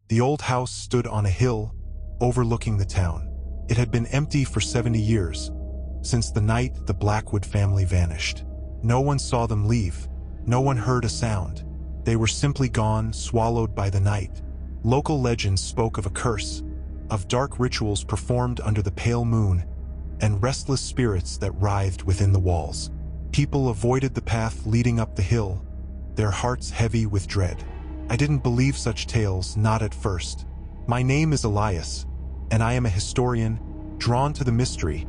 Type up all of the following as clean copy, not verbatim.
The old house stood on a hill, overlooking the town. It had been empty for 70 years, since the night the Blackwood family vanished. No one saw them leave. No one heard a sound. They were simply gone, swallowed by the night. Local legends spoke of a curse, of dark rituals performed under the pale moon, and restless spirits that writhed within the walls. People avoided the path leading up the hill, their hearts heavy with dread. I didn't believe such tales, not at first. My name is Elias, and I am a historian drawn to the mystery,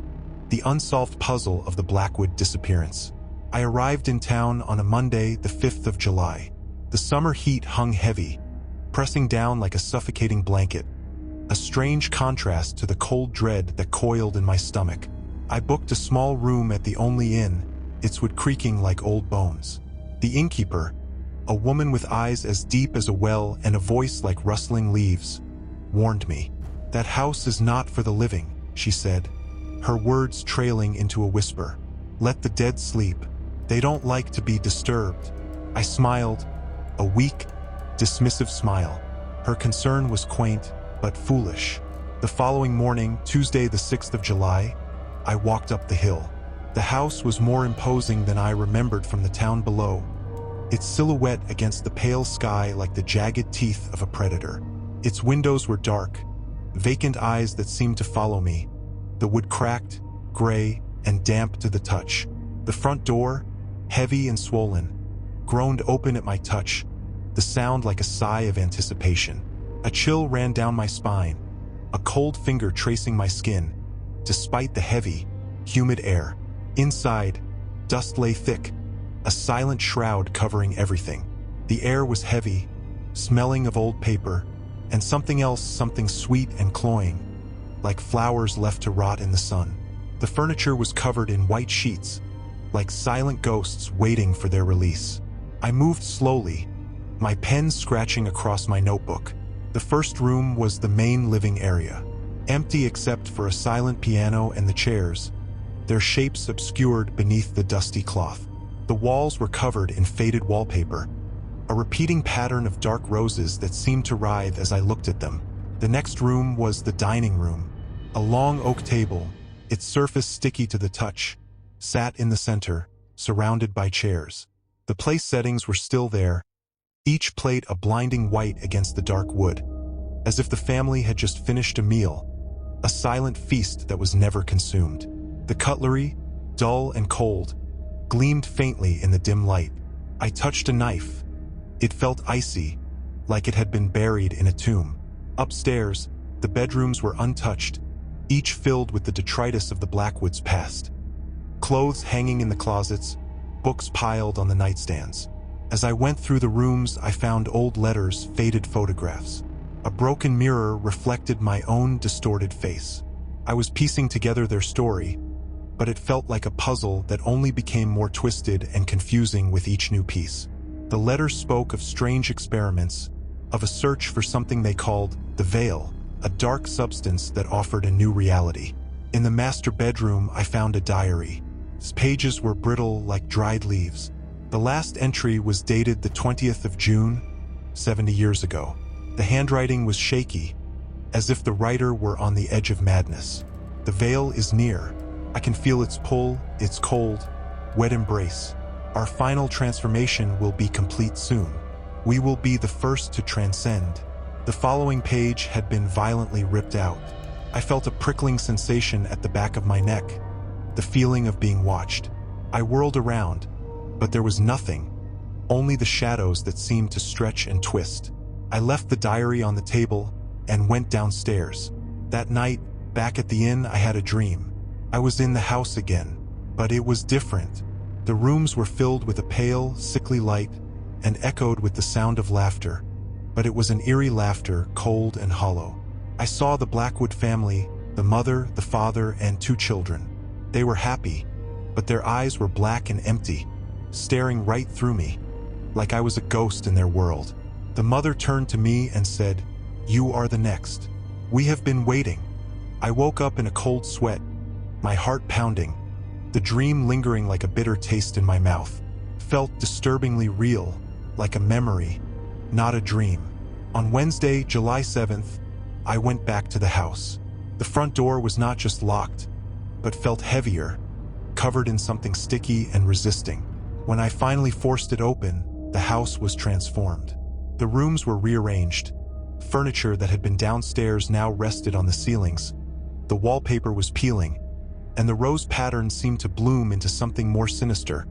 the unsolved puzzle of the Blackwood disappearance. I arrived in town on a Monday, the 5th of July. The summer heat hung heavy, pressing down like a suffocating blanket, a strange contrast to the cold dread that coiled in my stomach. I booked a small room at the only inn, its wood creaking like old bones. The innkeeper, a woman with eyes as deep as a well and a voice like rustling leaves, warned me. "That house is not for the living," she said, her words trailing into a whisper. "Let the dead sleep. They don't like to be disturbed." I smiled, a weak, dismissive smile. Her concern was quaint, but foolish. The following morning, Tuesday the 6th of July, I walked up the hill. The house was more imposing than I remembered from the town below, its silhouette against the pale sky like the jagged teeth of a predator. Its windows were dark, vacant eyes that seemed to follow me. The wood cracked, gray, and damp to the touch. The front door, heavy and swollen, groaned open at my touch, the sound like a sigh of anticipation. A chill ran down my spine, a cold finger tracing my skin, despite the heavy, humid air. Inside, dust lay thick, a silent shroud covering everything. The air was heavy, smelling of old paper, and something else, something sweet and cloying, like flowers left to rot in the sun. The furniture was covered in white sheets, like silent ghosts waiting for their release. I moved slowly, my pen scratching across my notebook. The first room was the main living area, empty except for a silent piano and the chairs, their shapes obscured beneath the dusty cloth. The walls were covered in faded wallpaper, a repeating pattern of dark roses that seemed to writhe as I looked at them. The next room was the dining room. A long oak table, its surface sticky to the touch, sat in the center, surrounded by chairs. The place settings were still there, each plate a blinding white against the dark wood, as if the family had just finished a meal, a silent feast that was never consumed. The cutlery, dull and cold, gleamed faintly in the dim light. I touched a knife. It felt icy, like it had been buried in a tomb. Upstairs, the bedrooms were untouched, each filled with the detritus of the Blackwoods' past. Clothes hanging in the closets, books piled on the nightstands. As I went through the rooms, I found old letters, faded photographs. A broken mirror reflected my own distorted face. I was piecing together their story, but it felt like a puzzle that only became more twisted and confusing with each new piece. The letters spoke of strange experiments, of a search for something they called the veil, a dark substance that offered a new reality. In the master bedroom, I found a diary. Its pages were brittle like dried leaves. The last entry was dated the 20th of June, 70 years ago. The handwriting was shaky, as if the writer were on the edge of madness. "The veil is near. I can feel its pull, its cold, wet embrace. Our final transformation will be complete soon. We will be the first to transcend." The following page had been violently ripped out. I felt a prickling sensation at the back of my neck, the feeling of being watched. I whirled around, but there was nothing, only the shadows that seemed to stretch and twist. I left the diary on the table and went downstairs. That night, back at the inn, I had a dream. I was in the house again, but it was different. The rooms were filled with a pale, sickly light and echoed with the sound of laughter, but it was an eerie laughter, cold and hollow. I saw the Blackwood family, the mother, the father, and 2 children. They were happy, but their eyes were black and empty, staring right through me, like I was a ghost in their world. The mother turned to me and said, "You are the next. We have been waiting." I woke up in a cold sweat, my heart pounding, the dream lingering like a bitter taste in my mouth. Felt disturbingly real, like a memory, not a dream. On Wednesday, July 7th, I went back to the house. The front door was not just locked, but felt heavier, covered in something sticky and resisting. When I finally forced it open, the house was transformed. The rooms were rearranged. Furniture that had been downstairs now rested on the ceilings. The wallpaper was peeling, and the rose pattern seemed to bloom into something more sinister,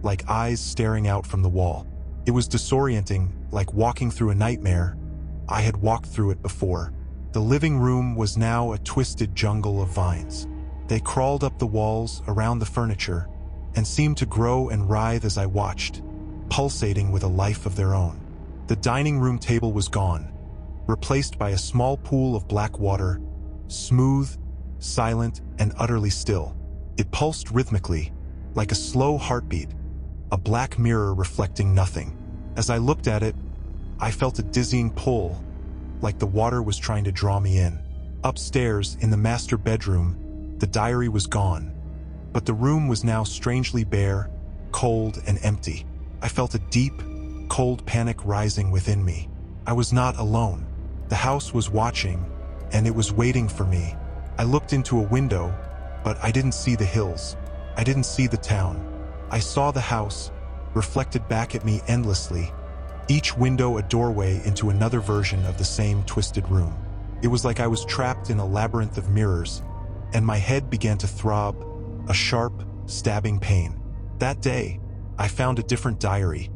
like eyes staring out from the wall. It was disorienting, like walking through a nightmare. I had walked through it before. The living room was now a twisted jungle of vines. They crawled up the walls, around the furniture, and seemed to grow and writhe as I watched, pulsating with a life of their own. The dining room table was gone, replaced by a small pool of black water, smooth, silent, and utterly still. It pulsed rhythmically, like a slow heartbeat, a black mirror reflecting nothing. As I looked at it, I felt a dizzying pull, like the water was trying to draw me in. Upstairs, in the master bedroom, the diary was gone, but the room was now strangely bare, cold, and empty. I felt a deep, cold panic rising within me. I was not alone. The house was watching, and it was waiting for me. I looked into a window, but I didn't see the hills. I didn't see the town. I saw the house, reflected back at me endlessly, each window a doorway into another version of the same twisted room. It was like I was trapped in a labyrinth of mirrors, and my head began to throb, a sharp, stabbing pain. That day, I found a different diary,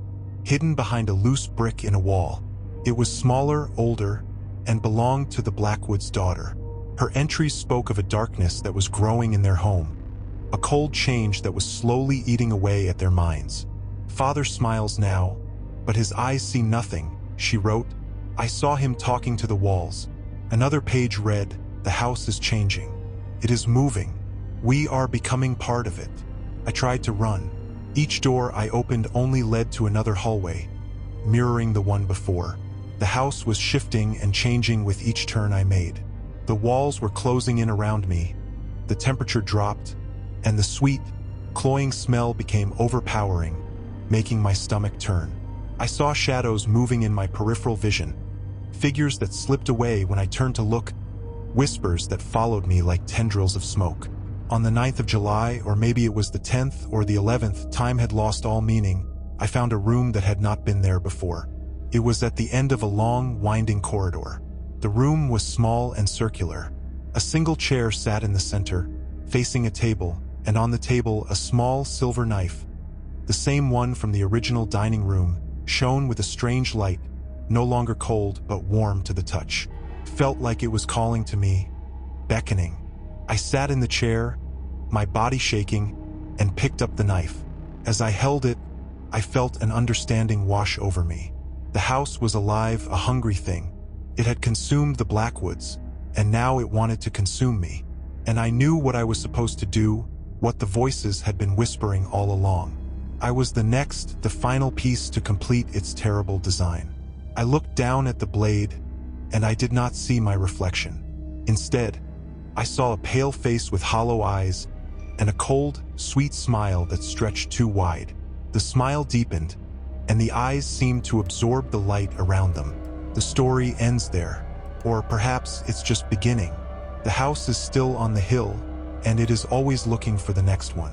hidden behind a loose brick in a wall. It was smaller, older, and belonged to the Blackwood's daughter. Her entries spoke of a darkness that was growing in their home, a cold change that was slowly eating away at their minds. Father smiles now, but his eyes see nothing, she wrote. I saw him talking to the walls. Another page read, the house is changing. It is moving. We are becoming part of it. I tried to run. Each door I opened only led to another hallway, mirroring the one before. The house was shifting and changing with each turn I made. The walls were closing in around me. The temperature dropped, and the sweet, cloying smell became overpowering, making my stomach turn. I saw shadows moving in my peripheral vision, figures that slipped away when I turned to look, whispers that followed me like tendrils of smoke. On the 9th of July, or maybe it was the 10th or the 11th, time had lost all meaning. I found a room that had not been there before. It was at the end of a long, winding corridor. The room was small and circular. A single chair sat in the center, facing a table, and on the table a small silver knife, the same one from the original dining room, shone with a strange light, no longer cold but warm to the touch. Felt like it was calling to me, beckoning. I sat in the chair, my body shaking, and picked up the knife. As I held it, I felt an understanding wash over me. The house was alive, a hungry thing. It had consumed the Blackwoods, and now it wanted to consume me. And I knew what I was supposed to do, what the voices had been whispering all along. I was the final piece to complete its terrible design. I looked down at the blade, and I did not see my reflection. Instead, I saw a pale face with hollow eyes and a cold, sweet smile that stretched too wide. The smile deepened, and the eyes seemed to absorb the light around them. The story ends there, or perhaps it's just beginning. The house is still on the hill, and it is always looking for the next one.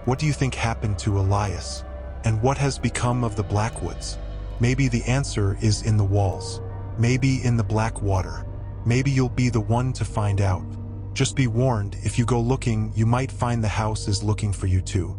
What do you think happened to Elias? And what has become of the Blackwoods? Maybe the answer is in the walls. Maybe in the black water. Maybe you'll be the one to find out. Just be warned, if you go looking, you might find the house is looking for you too.